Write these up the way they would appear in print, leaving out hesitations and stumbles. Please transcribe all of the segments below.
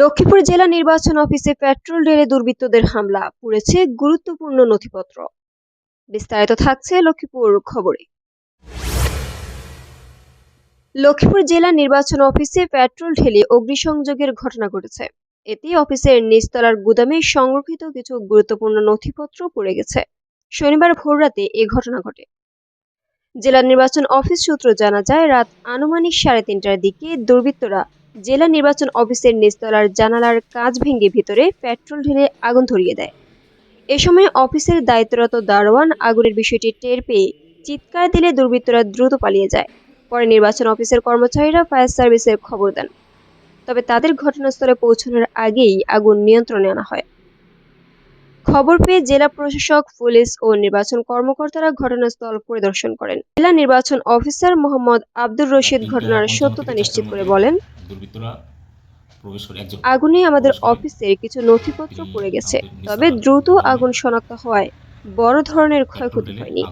লক্ষ্মীপুর জেলা নির্বাচন অফিসে পেট্রোল ঢেলে দুর্বৃত্তদের হামলা, পুড়েছে গুরুত্বপূর্ণ নথিপত্র। বিস্তারিত থাকছে লক্ষ্মীপুর খবরে। লক্ষ্মীপুর জেলা নির্বাচন অফিসে পেট্রোল ঢেলে অগ্নিসংযোগের ঘটনা ঘটেছে। এতে অফিসের নিচতলার গুদামে সংরক্ষিত কিছু গুরুত্বপূর্ণ নথিপত্র পুড়ে গেছে। শনিবার ভোররাতে এ ঘটনা ঘটে। জেলা নির্বাচন অফিস সূত্র জানা যায়, রাত আনুমানিক 3:30টার দিকে দুর্বৃত্তরা জেলা নির্বাচন অফিসের নিচতলার জানালার কাঁচ ভেঙে ভিতরে পেট্রোল ঢেলে আগুন ধরিয়ে দেয়। এ সময় অফিসের দায়িত্বরত দারোয়ান আগুনের বিষয়টি টের পেয়ে চিৎকার দিলে দুর্বৃত্তরা দ্রুত পালিয়ে যায়। পরে নির্বাচন অফিসের কর্মচারীরা ফায়ার সার্ভিসে খবর দেন, তবে তাদের ঘটনাস্থলে পৌঁছানোর আগেই আগুন নিয়ন্ত্রণে আনা হয়। খবর পেয়ে জেলা প্রশাসক, পুলিশ ও নির্বাচন কর্মকর্তারা ঘটনাস্থল পরিদর্শন করেন। জেলা নির্বাচন অফিসার মোহাম্মদ আব্দুর রশিদ ঘটনার সত্যতা নিশ্চিত করে বলেন, আগুনে আমাদের অফিসের কিছু নথিপত্র পুড়ে গেছে, তবে দ্রুত আগুন শনাক্ত হওয়ায় বড় ধরনের ক্ষয়ক্ষতি হয়নি।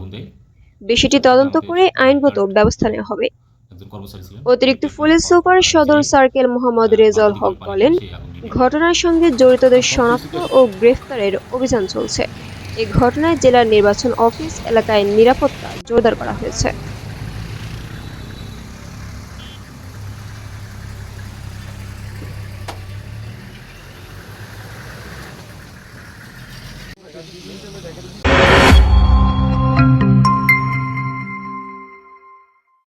বিষয়টি তদন্ত করে আইনগত ব্যবস্থা নেওয়া হবে। অতিরিক্ত পুলিশ সুপার সদর সার্কেল মোহাম্মদ রেজাউল হক বলেন, ঘটনার সঙ্গে জড়িতদের শনাক্ত ও গ্রেফতারের অভিযান চলছে। এই ঘটনায় জেলার নির্বাচন অফিস এলাকায় নিরাপত্তা জোরদার করা হয়েছে।